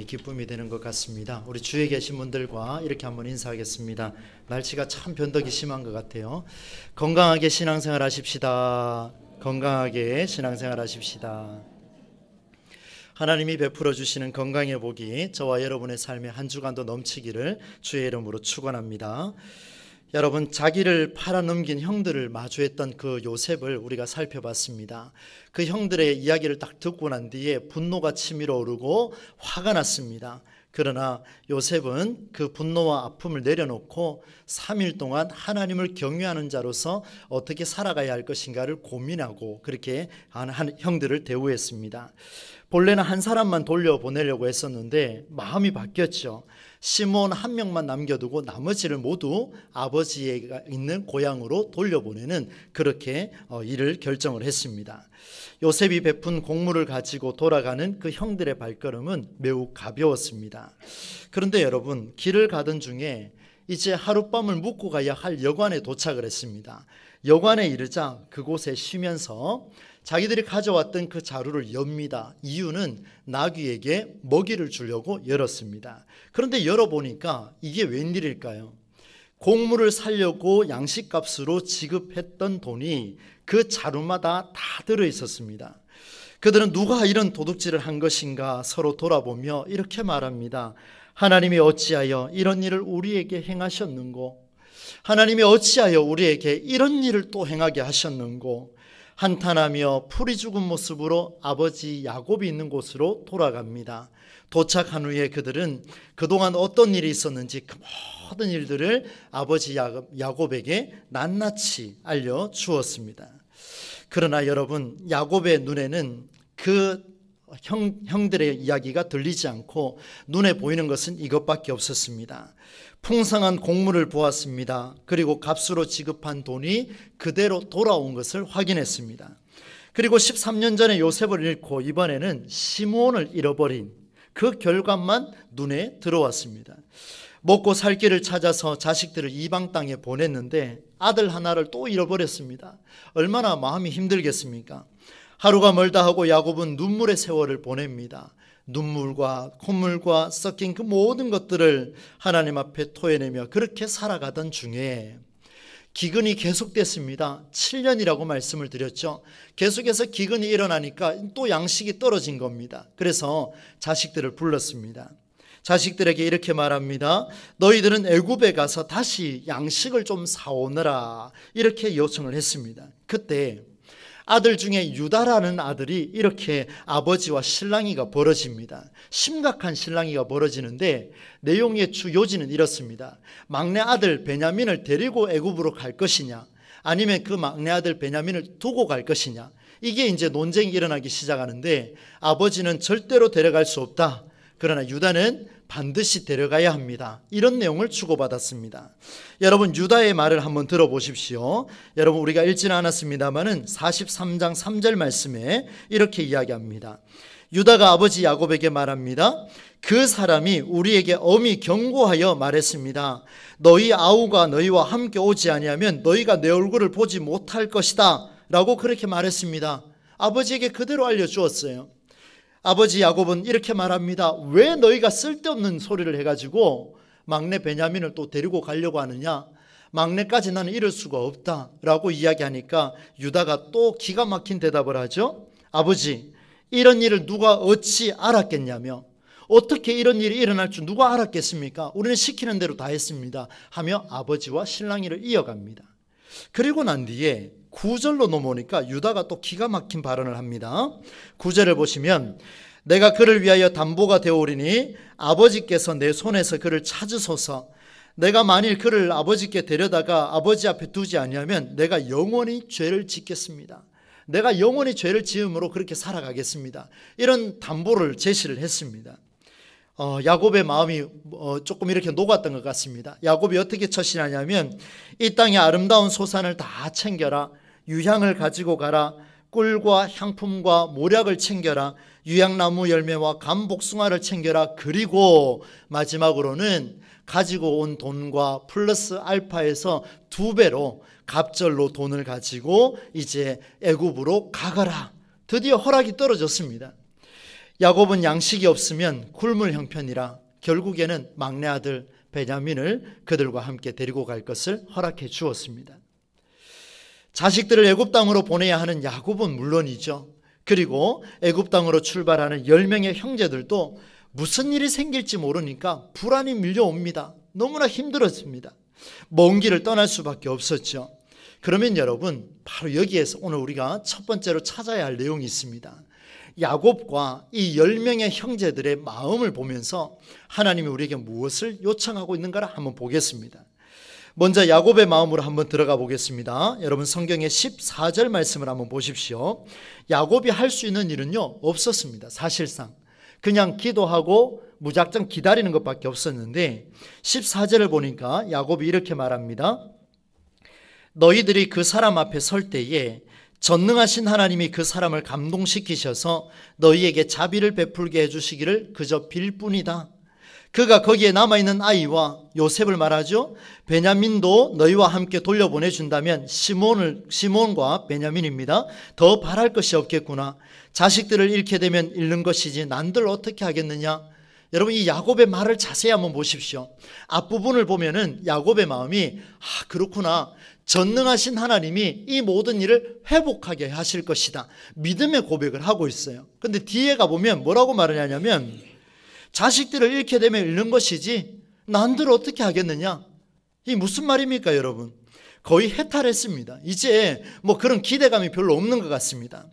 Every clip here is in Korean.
기쁨이 되는 것 같습니다. 우리 주위에 계신 분들과 이렇게 한번 인사하겠습니다. 날씨가 참 변덕이 심한 것 같아요. 건강하게 신앙생활 하십시다. 건강하게 신앙생활 하십시다. 하나님이 베풀어 주시는 건강의 복이 저와 여러분의 삶에 한 주간도 넘치기를 주의 이름으로 축원합니다. 여러분, 자기를 팔아넘긴 형들을 마주했던 그 요셉을 우리가 살펴봤습니다. 그 형들의 이야기를 딱 듣고 난 뒤에 분노가 치밀어 오르고 화가 났습니다. 그러나 요셉은 그 분노와 아픔을 내려놓고 3일 동안 하나님을 경외하는 자로서 어떻게 살아가야 할 것인가를 고민하고 그렇게 형들을 대우했습니다. 본래는 한 사람만 돌려보내려고 했었는데 마음이 바뀌었죠. 시므온 한 명만 남겨두고 나머지를 모두 아버지가 있는 고향으로 돌려보내는 그렇게 일을 결정을 했습니다. 요셉이 베푼 곡물을 가지고 돌아가는 그 형들의 발걸음은 매우 가벼웠습니다. 그런데 여러분, 길을 가던 중에 이제 하룻밤을 묵고 가야 할 여관에 도착을 했습니다. 여관에 이르자 그곳에 쉬면서 자기들이 가져왔던 그 자루를 엽니다. 이유는 나귀에게 먹이를 주려고 열었습니다. 그런데 열어보니까 이게 웬일일까요? 곡물을 사려고 양식값으로 지급했던 돈이 그 자루마다 다 들어있었습니다. 그들은 누가 이런 도둑질을 한 것인가 서로 돌아보며 이렇게 말합니다. 하나님이 어찌하여 이런 일을 우리에게 행하셨는고? 하나님이 어찌하여 우리에게 이런 일을 또 행하게 하셨는고? 한탄하며 풀이 죽은 모습으로 아버지 야곱이 있는 곳으로 돌아갑니다. 도착한 후에 그들은 그동안 어떤 일이 있었는지 그 모든 일들을 아버지 야곱에게 낱낱이 알려주었습니다. 그러나 여러분, 야곱의 눈에는 그 형들의 이야기가 들리지 않고 눈에 보이는 것은 이것밖에 없었습니다. 풍성한 곡물을 보았습니다. 그리고 값으로 지급한 돈이 그대로 돌아온 것을 확인했습니다. 그리고 13년 전에 요셉을 잃고 이번에는 시므온을 잃어버린 그 결과만 눈에 들어왔습니다. 먹고 살 길을 찾아서 자식들을 이방 땅에 보냈는데 아들 하나를 또 잃어버렸습니다. 얼마나 마음이 힘들겠습니까? 하루가 멀다 하고 야곱은 눈물의 세월을 보냅니다. 눈물과 콧물과 섞인 그 모든 것들을 하나님 앞에 토해내며 그렇게 살아가던 중에 기근이 계속됐습니다. 7년이라고 말씀을 드렸죠. 계속해서 기근이 일어나니까 또 양식이 떨어진 겁니다. 그래서 자식들을 불렀습니다. 자식들에게 이렇게 말합니다. 너희들은 애굽에 가서 다시 양식을 좀 사오너라, 이렇게 요청을 했습니다. 그때 아들 중에 유다라는 아들이 이렇게 아버지와 실랑이가 벌어집니다. 심각한 실랑이가 벌어지는데 내용의 주 요지는 이렇습니다. 막내 아들 베냐민을 데리고 애굽으로 갈 것이냐, 아니면 그 막내 아들 베냐민을 두고 갈 것이냐, 이게 이제 논쟁이 일어나기 시작하는데 아버지는 절대로 데려갈 수 없다. 그러나 유다는 반드시 데려가야 합니다. 이런 내용을 주고받았습니다. 여러분, 유다의 말을 한번 들어보십시오. 여러분, 우리가 읽지는 않았습니다만은 43장 3절 말씀에 이렇게 이야기합니다. 유다가 아버지 야곱에게 말합니다. 그 사람이 우리에게 엄히 경고하여 말했습니다. 너희 아우가 너희와 함께 오지 아니하면 너희가 내 얼굴을 보지 못할 것이다 라고 그렇게 말했습니다. 아버지에게 그대로 알려주었어요. 아버지 야곱은 이렇게 말합니다. 왜 너희가 쓸데없는 소리를 해가지고 막내 베냐민을 또 데리고 가려고 하느냐? 막내까지 나는 이럴 수가 없다라고 이야기하니까 유다가 또 기가 막힌 대답을 하죠. 아버지, 이런 일을 누가 어찌 알았겠냐며, 어떻게 이런 일이 일어날 줄 누가 알았겠습니까? 우리는 시키는 대로 다 했습니다 하며 아버지와 실랑이를 이어갑니다. 그리고 난 뒤에 9절로 넘어오니까 유다가 또 기가 막힌 발언을 합니다. 9절을 보시면 내가 그를 위하여 담보가 되오리니 아버지께서 내 손에서 그를 찾으소서. 내가 만일 그를 아버지께 데려다가 아버지 앞에 두지 아니하면 내가 영원히 죄를 짓겠습니다. 내가 영원히 죄를 지음으로 그렇게 살아가겠습니다. 이런 담보를 제시를 했습니다. 야곱의 마음이 조금 이렇게 녹았던 것 같습니다. 야곱이 어떻게 처신하냐면 이 땅의 아름다운 소산을 다 챙겨라. 유향을 가지고 가라. 꿀과 향품과 모략을 챙겨라. 유향나무 열매와 감복숭아를 챙겨라. 그리고 마지막으로는 가지고 온 돈과 플러스 알파에서 2배로 갑절로 돈을 가지고 이제 애굽으로 가거라. 드디어 허락이 떨어졌습니다. 야곱은 양식이 없으면 굶을 형편이라 결국에는 막내 아들 베냐민을 그들과 함께 데리고 갈 것을 허락해 주었습니다. 자식들을 애굽 땅으로 보내야 하는 야곱은 물론이죠. 그리고 애굽 땅으로 출발하는 10명의 형제들도 무슨 일이 생길지 모르니까 불안이 밀려옵니다. 너무나 힘들었습니다. 먼 길을 떠날 수밖에 없었죠. 그러면 여러분, 바로 여기에서 오늘 우리가 첫 번째로 찾아야 할 내용이 있습니다. 야곱과 이 10명의 형제들의 마음을 보면서 하나님이 우리에게 무엇을 요청하고 있는가를 한번 보겠습니다. 먼저 야곱의 마음으로 한번 들어가 보겠습니다. 여러분, 성경의 14절 말씀을 한번 보십시오. 야곱이 할 수 있는 일은요 없었습니다. 사실상 그냥 기도하고 무작정 기다리는 것밖에 없었는데 14절을 보니까 야곱이 이렇게 말합니다. 너희들이 그 사람 앞에 설 때에 전능하신 하나님이 그 사람을 감동시키셔서 너희에게 자비를 베풀게 해주시기를 그저 빌 뿐이다. 그가 거기에 남아있는 아이와 요셉을 말하죠. 베냐민도 너희와 함께 돌려보내준다면 시몬과 베냐민입니다. 더 바랄 것이 없겠구나. 자식들을 잃게 되면 잃는 것이지 난들 어떻게 하겠느냐. 여러분, 이 야곱의 말을 자세히 한번 보십시오. 앞부분을 보면은 야곱의 마음이 그렇구나. 전능하신 하나님이 이 모든 일을 회복하게 하실 것이다. 믿음의 고백을 하고 있어요. 근데 뒤에 가보면 뭐라고 말을 하냐면 자식들을 잃게 되면 잃는 것이지 난들 어떻게 하겠느냐. 이 무슨 말입니까 여러분? 거의 해탈했습니다. 이제 뭐 그런 기대감이 별로 없는 것 같습니다.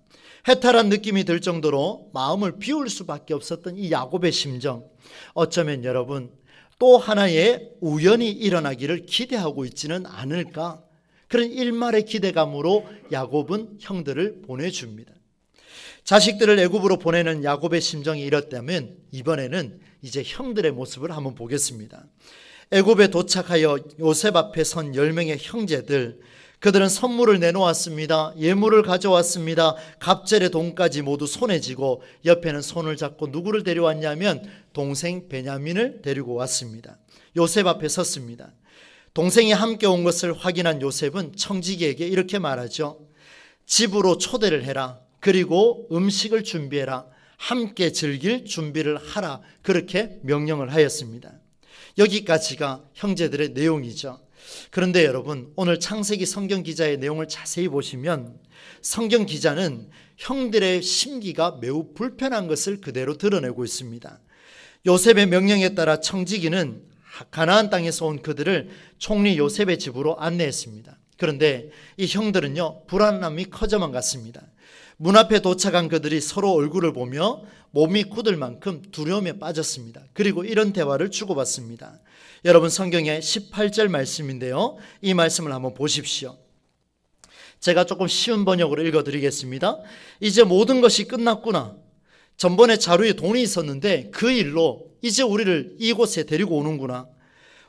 해탈한 느낌이 들 정도로 마음을 비울 수밖에 없었던 이 야곱의 심정, 어쩌면 여러분 또 하나의 우연이 일어나기를 기대하고 있지는 않을까, 그런 일말의 기대감으로 야곱은 형들을 보내줍니다. 자식들을 애굽으로 보내는 야곱의 심정이 이렇다면 이번에는 이제 형들의 모습을 한번 보겠습니다. 애굽에 도착하여 요셉 앞에 선 10명의 형제들, 그들은 선물을 내놓았습니다. 예물을 가져왔습니다. 갑절의 돈까지 모두 손에 쥐고 옆에는 손을 잡고 누구를 데려왔냐면 동생 베냐민을 데리고 왔습니다. 요셉 앞에 섰습니다. 동생이 함께 온 것을 확인한 요셉은 청지기에게 이렇게 말하죠. 집으로 초대를 해라. 그리고 음식을 준비해라. 함께 즐길 준비를 하라. 그렇게 명령을 하였습니다. 여기까지가 형제들의 내용이죠. 그런데 여러분, 오늘 창세기 성경 기자의 내용을 자세히 보시면 성경 기자는 형들의 심기가 매우 불편한 것을 그대로 드러내고 있습니다. 요셉의 명령에 따라 청지기는 가나안 땅에서 온 그들을 총리 요셉의 집으로 안내했습니다. 그런데 이 형들은요 불안함이 커져만 갔습니다. 문 앞에 도착한 그들이 서로 얼굴을 보며 몸이 굳을 만큼 두려움에 빠졌습니다. 그리고 이런 대화를 주고받습니다. 여러분, 성경의 18절 말씀인데요, 이 말씀을 한번 보십시오. 제가 조금 쉬운 번역으로 읽어드리겠습니다. 이제 모든 것이 끝났구나. 전번에 자루에 돈이 있었는데 그 일로 이제 우리를 이곳에 데리고 오는구나.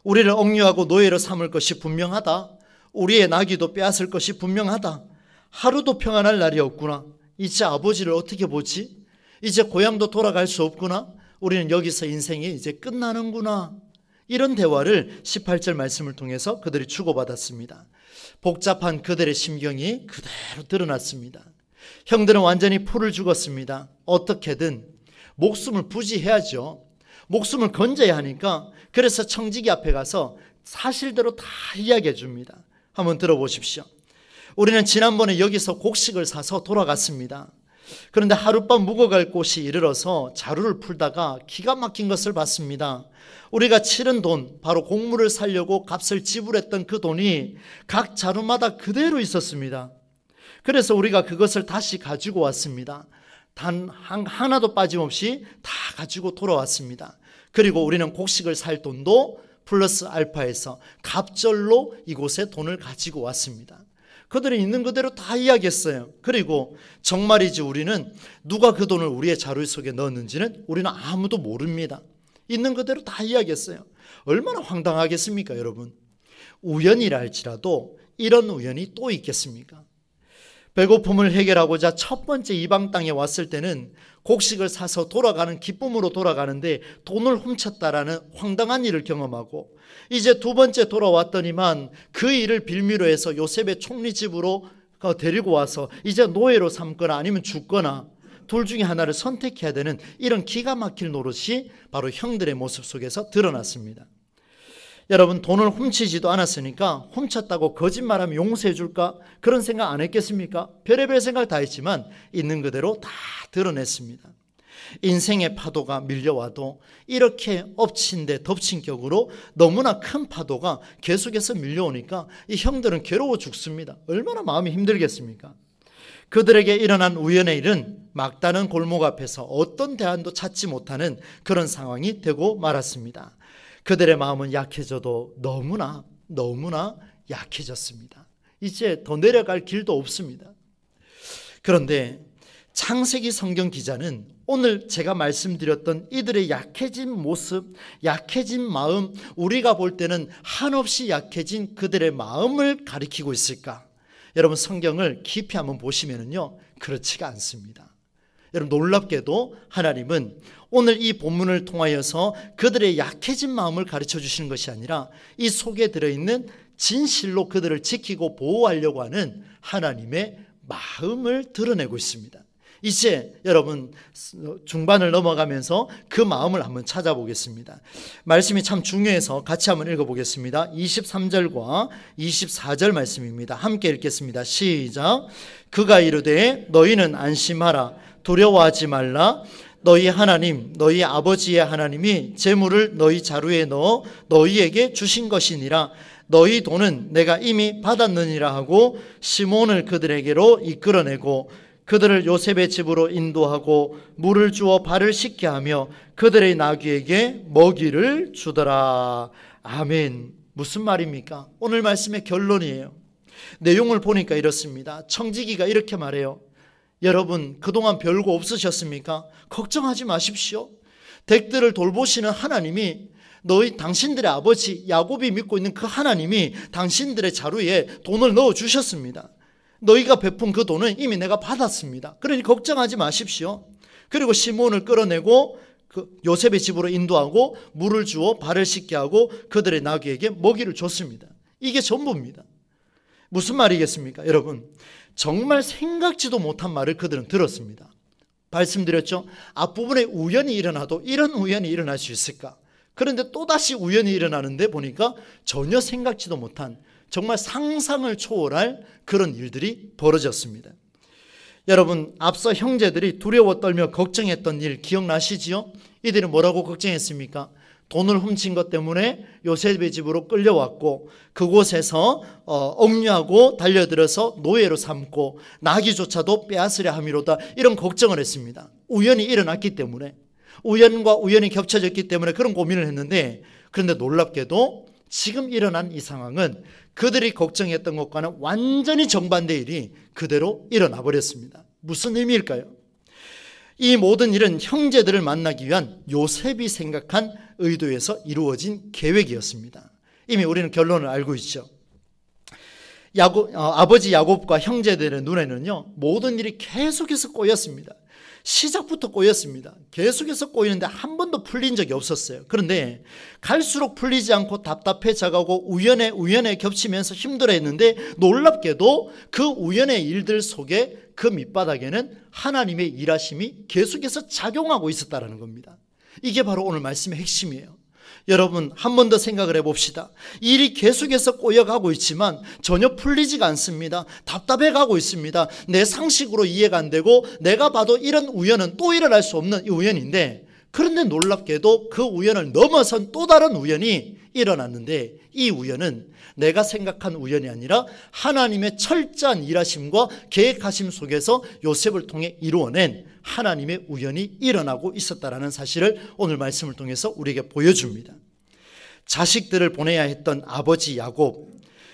우리를 억류하고 노예로 삼을 것이 분명하다. 우리의 나귀도 빼앗을 것이 분명하다. 하루도 평안할 날이 없구나. 이제 아버지를 어떻게 보지? 이제 고향도 돌아갈 수 없구나. 우리는 여기서 인생이 이제 끝나는구나. 이런 대화를 18절 말씀을 통해서 그들이 주고받았습니다. 복잡한 그들의 심경이 그대로 드러났습니다. 형들은 완전히 풀을 죽었습니다. 어떻게든 목숨을 부지해야죠. 목숨을 건져야 하니까 그래서 청지기 앞에 가서 사실대로 다 이야기해 줍니다. 한번 들어보십시오. 우리는 지난번에 여기서 곡식을 사서 돌아갔습니다. 그런데 하룻밤 묵어갈 곳이 이르러서 자루를 풀다가 기가 막힌 것을 봤습니다. 우리가 치른 돈, 바로 곡물을 사려고 값을 지불했던 그 돈이 각 자루마다 그대로 있었습니다. 그래서 우리가 그것을 다시 가지고 왔습니다. 단 하나도 빠짐없이 다 가지고 돌아왔습니다. 그리고 우리는 곡식을 살 돈도 플러스 알파해서 갑절로 이곳에 돈을 가지고 왔습니다. 그들이 있는 그대로 다 이야기했어요. 그리고 정말이지 우리는 누가 그 돈을 우리의 자루 속에 넣었는지는 우리는 아무도 모릅니다. 있는 그대로 다 이야기했어요. 얼마나 황당하겠습니까 여러분? 우연이라 할지라도 이런 우연이 또 있겠습니까? 배고픔을 해결하고자 첫 번째 이방 땅에 왔을 때는 곡식을 사서 돌아가는 기쁨으로 돌아가는데 돈을 훔쳤다라는 황당한 일을 경험하고, 이제 두 번째 돌아왔더니만 그 일을 빌미로 해서 요셉의 총리 집으로 데리고 와서 이제 노예로 삼거나 아니면 죽거나 둘 중에 하나를 선택해야 되는 이런 기가 막힐 노릇이 바로 형들의 모습 속에서 드러났습니다. 여러분, 돈을 훔치지도 않았으니까 훔쳤다고 거짓말하면 용서해 줄까? 그런 생각 안 했겠습니까? 별의별 생각 다 했지만 있는 그대로 다 드러냈습니다. 인생의 파도가 밀려와도 이렇게 엎친 데 덮친 격으로 너무나 큰 파도가 계속해서 밀려오니까 이 형들은 괴로워 죽습니다. 얼마나 마음이 힘들겠습니까? 그들에게 일어난 우연의 일은 막다른 골목 앞에서 어떤 대안도 찾지 못하는 그런 상황이 되고 말았습니다. 그들의 마음은 약해져도 너무나 약해졌습니다. 이제 더 내려갈 길도 없습니다. 그런데 창세기 성경 기자는 오늘 제가 말씀드렸던 이들의 약해진 모습, 약해진 마음, 우리가 볼 때는 한없이 약해진 그들의 마음을 가리키고 있을까? 여러분, 성경을 깊이 한번 보시면요, 그렇지가 않습니다. 여러분, 놀랍게도 하나님은 오늘 이 본문을 통하여서 그들의 약해진 마음을 가르쳐 주시는 것이 아니라 이 속에 들어있는 진실로 그들을 지키고 보호하려고 하는 하나님의 마음을 드러내고 있습니다. 이제 여러분, 중반을 넘어가면서 그 마음을 한번 찾아보겠습니다. 말씀이 참 중요해서 같이 한번 읽어보겠습니다. 23절과 24절 말씀입니다. 함께 읽겠습니다. 시작. 그가 이르되 너희는 안심하라. 두려워하지 말라. 너희 하나님, 너희 아버지의 하나님이 재물을 너희 자루에 넣어 너희에게 주신 것이니라. 너희 돈은 내가 이미 받았느니라 하고 시몬을 그들에게로 이끌어내고 그들을 요셉의 집으로 인도하고 물을 주어 발을 씻게 하며 그들의 나귀에게 먹이를 주더라. 아멘. 무슨 말입니까? 오늘 말씀의 결론이에요. 내용을 보니까 이렇습니다. 청지기가 이렇게 말해요. 여러분, 그동안 별거 없으셨습니까? 걱정하지 마십시오. 댁들을 돌보시는 하나님이, 당신들의 아버지 야곱이 믿고 있는 그 하나님이 당신들의 자루에 돈을 넣어주셨습니다. 너희가 베푼 그 돈은 이미 내가 받았습니다. 그러니 걱정하지 마십시오. 그리고 시몬을 끌어내고 그 요셉의 집으로 인도하고 물을 주어 발을 씻게 하고 그들의 나귀에게 먹이를 줬습니다. 이게 전부입니다. 무슨 말이겠습니까? 여러분, 정말 생각지도 못한 말을 그들은 들었습니다. 말씀드렸죠? 앞부분에 우연이 일어나도 이런 우연이 일어날 수 있을까? 그런데 또다시 우연이 일어나는데 보니까 전혀 생각지도 못한, 정말 상상을 초월할 그런 일들이 벌어졌습니다. 여러분, 앞서 형제들이 두려워 떨며 걱정했던 일 기억나시지요? 이들이 뭐라고 걱정했습니까? 돈을 훔친 것 때문에 요셉의 집으로 끌려왔고 그곳에서 억류하고 달려들어서 노예로 삼고 나귀조차도 빼앗으려 함이로다, 이런 걱정을 했습니다. 우연이 일어났기 때문에, 우연과 우연이 겹쳐졌기 때문에 그런 고민을 했는데, 그런데 놀랍게도 지금 일어난 이 상황은 그들이 걱정했던 것과는 완전히 정반대의 일이 그대로 일어나 버렸습니다. 무슨 의미일까요? 이 모든 일은 형제들을 만나기 위한 요셉이 생각한 의도에서 이루어진 계획이었습니다. 이미 우리는 결론을 알고 있죠. 아버지 야곱과 형제들의 눈에는요, 모든 일이 계속해서 꼬였습니다. 시작부터 꼬였습니다. 계속해서 꼬이는데 한 번도 풀린 적이 없었어요. 그런데 갈수록 풀리지 않고 답답해져가고 우연에 겹치면서 힘들어했는데, 놀랍게도 그 우연의 일들 속에 그 밑바닥에는 하나님의 일하심이 계속해서 작용하고 있었다는 겁니다. 이게 바로 오늘 말씀의 핵심이에요. 여러분, 한 번 더 생각을 해봅시다. 일이 계속해서 꼬여가고 있지만 전혀 풀리지가 않습니다. 답답해가고 있습니다. 내 상식으로 이해가 안 되고 내가 봐도 이런 우연은 또 일어날 수 없는 이 우연인데, 그런데 놀랍게도 그 우연을 넘어선 또 다른 우연이 일어났는데, 이 우연은 내가 생각한 우연이 아니라 하나님의 철저한 일하심과 계획하심 속에서 요셉을 통해 이루어낸 하나님의 우연이 일어나고 있었다는 사실을 오늘 말씀을 통해서 우리에게 보여줍니다. 자식들을 보내야 했던 아버지 야곱,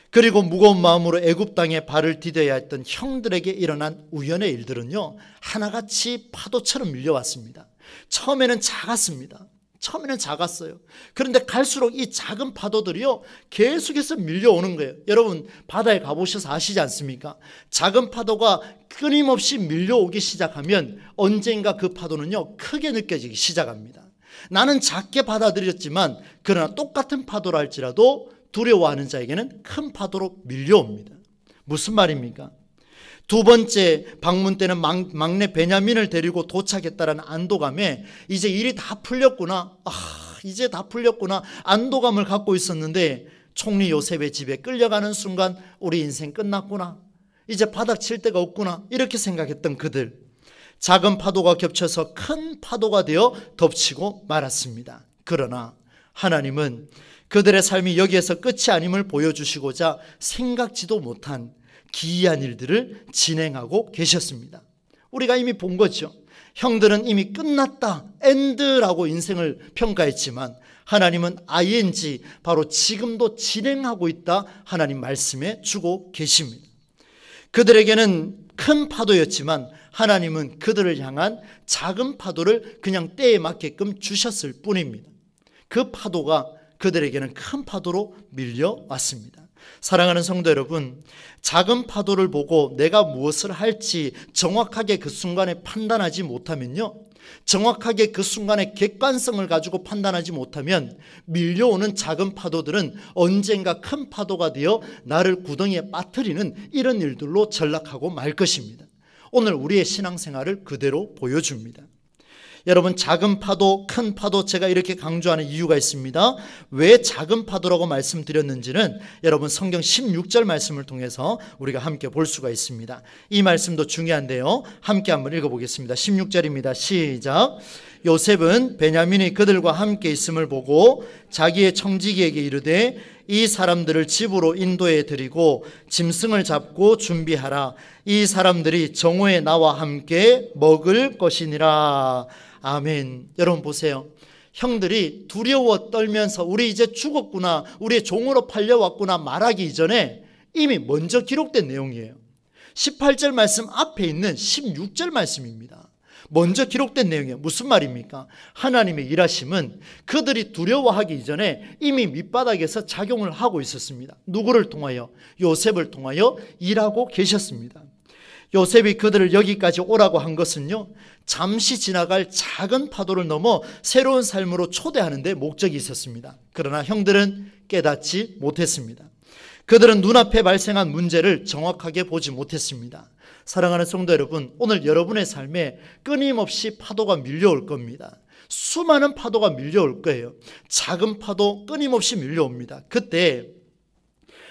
그리고 무거운 마음으로 애굽 땅에 발을 디뎌야 했던 형들에게 일어난 우연의 일들은요, 하나같이 파도처럼 밀려왔습니다. 처음에는 작았어요. 그런데 갈수록 이 작은 파도들이요, 계속해서 밀려오는 거예요. 여러분, 바다에 가보셔서 아시지 않습니까? 작은 파도가 끊임없이 밀려오기 시작하면 언젠가 그 파도는요, 크게 느껴지기 시작합니다. 나는 작게 받아들였지만 그러나 똑같은 파도라 할지라도 두려워하는 자에게는 큰 파도로 밀려옵니다. 무슨 말입니까? 두 번째 방문 때는 막내 베냐민을 데리고 도착했다라는 안도감에 이제 일이 다 풀렸구나, 이제 다 풀렸구나 안도감을 갖고 있었는데, 총리 요셉의 집에 끌려가는 순간 우리 인생 끝났구나, 이제 바닥 칠 데가 없구나, 이렇게 생각했던 그들, 작은 파도가 겹쳐서 큰 파도가 되어 덮치고 말았습니다. 그러나 하나님은 그들의 삶이 여기에서 끝이 아님을 보여주시고자 생각지도 못한 기이한 일들을 진행하고 계셨습니다. 우리가 이미 본 거죠. 형들은 이미 끝났다, 엔드라고 인생을 평가했지만 하나님은 ing, 바로 지금도 진행하고 있다, 하나님 말씀해 주고 계십니다. 그들에게는 큰 파도였지만 하나님은 그들을 향한 작은 파도를 그냥 때에 맞게끔 주셨을 뿐입니다. 그 파도가 그들에게는 큰 파도로 밀려왔습니다. 사랑하는 성도 여러분, 작은 파도를 보고 내가 무엇을 할지 정확하게 그 순간에 판단하지 못하면요, 정확하게 그 순간에 객관성을 가지고 판단하지 못하면 밀려오는 작은 파도들은 언젠가 큰 파도가 되어 나를 구덩이에 빠뜨리는 이런 일들로 전락하고 말 것입니다. 오늘 우리의 신앙생활을 그대로 보여줍니다. 여러분, 작은 파도, 큰 파도, 제가 이렇게 강조하는 이유가 있습니다. 왜 작은 파도라고 말씀드렸는지는 여러분 성경 16절 말씀을 통해서 우리가 함께 볼 수가 있습니다. 이 말씀도 중요한데요, 함께 한번 읽어보겠습니다. 16절입니다. 시작. 요셉은 베냐민이 그들과 함께 있음을 보고 자기의 청지기에게 이르되 이 사람들을 집으로 인도해 드리고 짐승을 잡고 준비하라. 이 사람들이 정오에 나와 함께 먹을 것이니라. 아멘. 여러분 보세요. 형들이 두려워 떨면서 우리 이제 죽었구나, 우리의 종으로 팔려왔구나 말하기 이전에 이미 먼저 기록된 내용이에요. 18절 말씀 앞에 있는 16절 말씀입니다. 먼저 기록된 내용이에요. 무슨 말입니까? 하나님의 일하심은 그들이 두려워하기 이전에 이미 밑바닥에서 작용을 하고 있었습니다. 누구를 통하여? 요셉을 통하여 일하고 계셨습니다. 요셉이 그들을 여기까지 오라고 한 것은요, 잠시 지나갈 작은 파도를 넘어 새로운 삶으로 초대하는 데 목적이 있었습니다. 그러나 형들은 깨닫지 못했습니다. 그들은 눈앞에 발생한 문제를 정확하게 보지 못했습니다. 사랑하는 성도 여러분, 오늘 여러분의 삶에 끊임없이 파도가 밀려올 겁니다. 수많은 파도가 밀려올 거예요. 작은 파도 끊임없이 밀려옵니다. 그때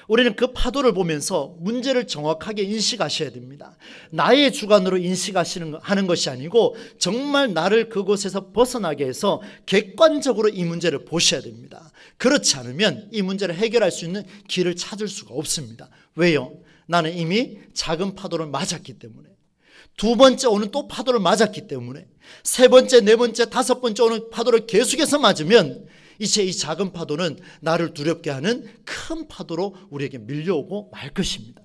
우리는 그 파도를 보면서 문제를 정확하게 인식하셔야 됩니다. 나의 주관으로 인식하는 것이 아니고 정말 나를 그곳에서 벗어나게 해서 객관적으로 이 문제를 보셔야 됩니다. 그렇지 않으면 이 문제를 해결할 수 있는 길을 찾을 수가 없습니다. 왜요? 나는 이미 작은 파도를 맞았기 때문에, 두 번째 오는 또 파도를 맞았기 때문에, 세 번째, 네 번째, 다섯 번째 오는 파도를 계속해서 맞으면 이제 이 작은 파도는 나를 두렵게 하는 큰 파도로 우리에게 밀려오고 말 것입니다.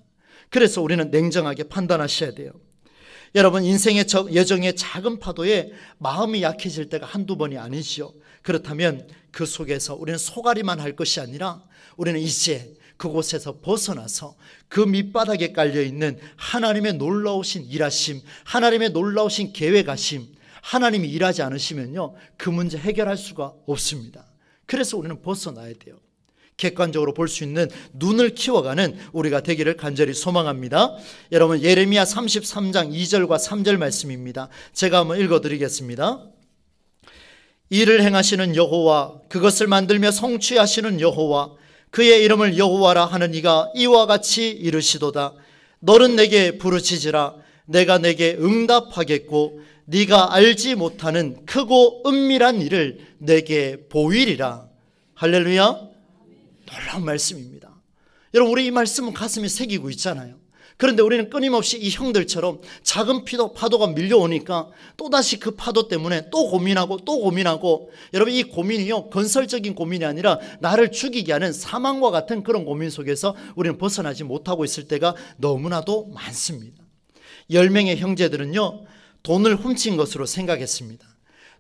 그래서 우리는 냉정하게 판단하셔야 돼요. 여러분, 인생의 여정의 작은 파도에 마음이 약해질 때가 한두 번이 아니지요. 그렇다면 그 속에서 우리는 속앓이만 할 것이 아니라 우리는 이제 그곳에서 벗어나서 그 밑바닥에 깔려있는 하나님의 놀라우신 일하심, 하나님의 놀라우신 계획하심, 하나님이 일하지 않으시면요, 그 문제 해결할 수가 없습니다. 그래서 우리는 벗어나야 돼요. 객관적으로 볼 수 있는 눈을 키워가는 우리가 되기를 간절히 소망합니다. 여러분, 예레미야 33장 2절과 3절 말씀입니다. 제가 한번 읽어드리겠습니다. 이를 행하시는 여호와, 그것을 만들며 성취하시는 여호와, 그의 이름을 여호와라 하는 이가 이와 같이 이르시도다. 너는 내게 부르짖으라. 내가 내게 응답하겠고 네가 알지 못하는 크고 은밀한 일을 내게 보이리라. 할렐루야. 놀라운 말씀입니다. 여러분, 우리 이 말씀은 가슴에 새기고 있잖아요. 그런데 우리는 끊임없이 이 형들처럼 작은 파도가 밀려오니까 또다시 그 파도 때문에 또 고민하고, 여러분, 이 고민이요, 건설적인 고민이 아니라 나를 죽이게 하는 사망과 같은 그런 고민 속에서 우리는 벗어나지 못하고 있을 때가 너무나도 많습니다. 10명의 형제들은요, 돈을 훔친 것으로 생각했습니다.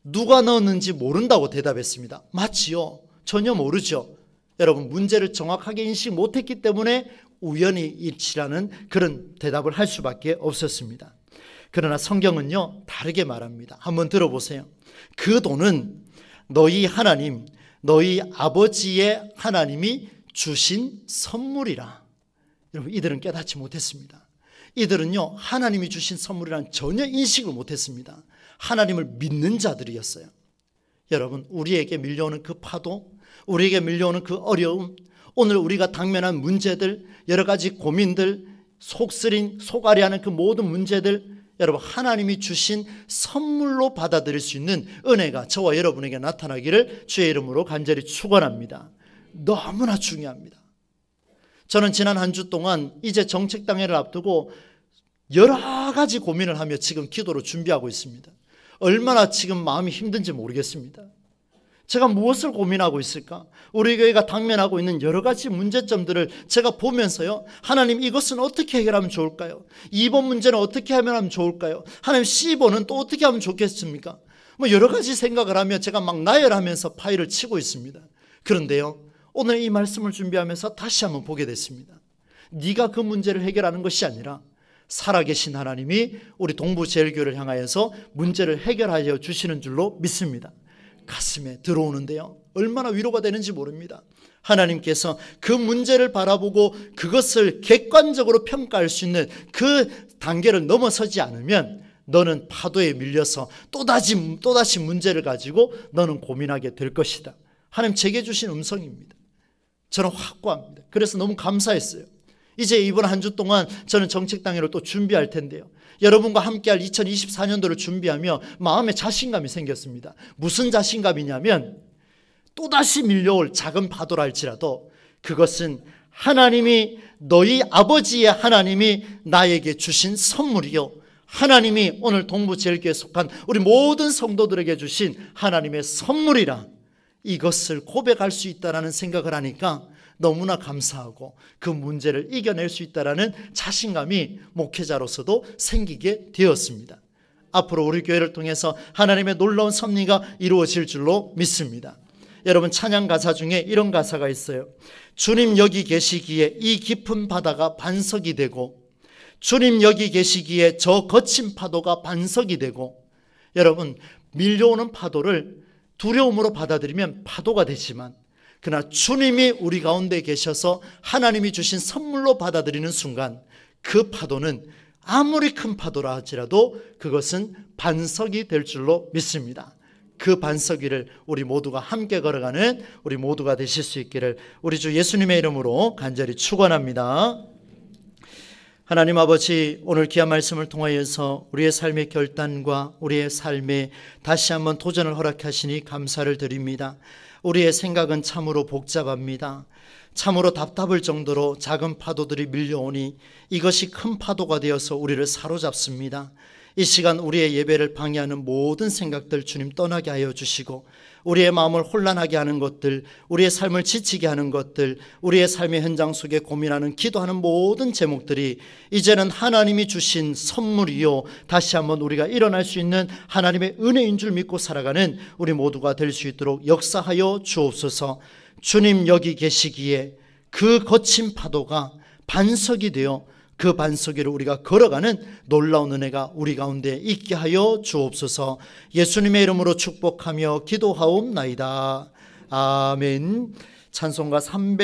누가 넣었는지 모른다고 대답했습니다. 맞지요? 전혀 모르죠. 여러분, 문제를 정확하게 인식 못했기 때문에 우연히 일치라는 그런 대답을 할 수밖에 없었습니다. 그러나 성경은요, 다르게 말합니다. 한번 들어보세요. 그 돈은 너희 하나님, 너희 아버지의 하나님이 주신 선물이라. 여러분, 이들은 깨닫지 못했습니다. 이들은요, 하나님이 주신 선물이란 전혀 인식을 못했습니다. 하나님을 믿는 자들이었어요. 여러분, 우리에게 밀려오는 그 파도, 우리에게 밀려오는 그 어려움, 오늘 우리가 당면한 문제들, 여러 가지 고민들, 속쓰린 속앓이하는 그 모든 문제들, 여러분, 하나님이 주신 선물로 받아들일 수 있는 은혜가 저와 여러분에게 나타나기를 주의 이름으로 간절히 축원합니다. 너무나 중요합니다. 저는 지난 한 주 동안 이제 정책당회를 앞두고 여러 가지 고민을 하며 지금 기도로 준비하고 있습니다. 얼마나 지금 마음이 힘든지 모르겠습니다. 제가 무엇을 고민하고 있을까? 우리 교회가 당면하고 있는 여러 가지 문제점들을 제가 보면서요, 하나님, 이것은 어떻게 해결하면 좋을까요? 2번 문제는 어떻게 하면 좋을까요? 하나님, C번은 또 어떻게 하면 좋겠습니까? 여러 가지 생각을 하며 제가 막 나열하면서 파일을 치고 있습니다. 그런데요, 오늘 이 말씀을 준비하면서 다시 한번 보게 됐습니다. 네가 그 문제를 해결하는 것이 아니라 살아계신 하나님이 우리 동부제일교회를 향하여서 문제를 해결하여 주시는 줄로 믿습니다. 가슴에 들어오는데요, 얼마나 위로가 되는지 모릅니다. 하나님께서 그 문제를 바라보고 그것을 객관적으로 평가할 수 있는 그 단계를 넘어서지 않으면 너는 파도에 밀려서 또다시 문제를 가지고 너는 고민하게 될 것이다. 하나님 제게 주신 음성입니다. 저는 확고합니다. 그래서 너무 감사했어요. 이제 이번 한 주 동안 저는 정책당회를 또 준비할 텐데요, 여러분과 함께할 2024년도를 준비하며 마음에 자신감이 생겼습니다. 무슨 자신감이냐면, 또다시 밀려올 작은 파도라 할지라도 그것은 하나님이, 너희 아버지의 하나님이 나에게 주신 선물이요, 하나님이 오늘 동부제일교회에 속한 우리 모든 성도들에게 주신 하나님의 선물이라, 이것을 고백할 수 있다는 생각을 하니까 너무나 감사하고 그 문제를 이겨낼 수 있다는 자신감이 목회자로서도 생기게 되었습니다. 앞으로 우리 교회를 통해서 하나님의 놀라운 섭리가 이루어질 줄로 믿습니다. 여러분, 찬양 가사 중에 이런 가사가 있어요. 주님 여기 계시기에 이 깊은 바다가 반석이 되고, 주님 여기 계시기에 저 거친 파도가 반석이 되고. 여러분, 밀려오는 파도를 두려움으로 받아들이면 파도가 되지만, 그러나 주님이 우리 가운데 계셔서 하나님이 주신 선물로 받아들이는 순간 그 파도는 아무리 큰 파도라 할지라도 그것은 반석이 될 줄로 믿습니다. 그 반석 위를 우리 모두가 함께 걸어가는 우리 모두가 되실 수 있기를 우리 주 예수님의 이름으로 간절히 축원합니다. 하나님 아버지, 오늘 귀한 말씀을 통하여서 우리의 삶의 결단과 우리의 삶에 다시 한번 도전을 허락하시니 감사를 드립니다. 우리의 생각은 참으로 복잡합니다. 참으로 답답할 정도로 작은 파도들이 밀려오니 이것이 큰 파도가 되어서 우리를 사로잡습니다. 이 시간 우리의 예배를 방해하는 모든 생각들 주님 떠나게 하여 주시고, 우리의 마음을 혼란하게 하는 것들, 우리의 삶을 지치게 하는 것들, 우리의 삶의 현장 속에 고민하는 기도하는 모든 제목들이 이제는 하나님이 주신 선물이요, 다시 한번 우리가 일어날 수 있는 하나님의 은혜인 줄 믿고 살아가는 우리 모두가 될 수 있도록 역사하여 주옵소서. 주님 여기 계시기에 그 거친 파도가 반석이 되어 그 반석 위를 우리가 걸어가는 놀라운 은혜가 우리 가운데 있게 하여 주옵소서. 예수님의 이름으로 축복하며 기도하옵나이다. 아멘. 찬송가 300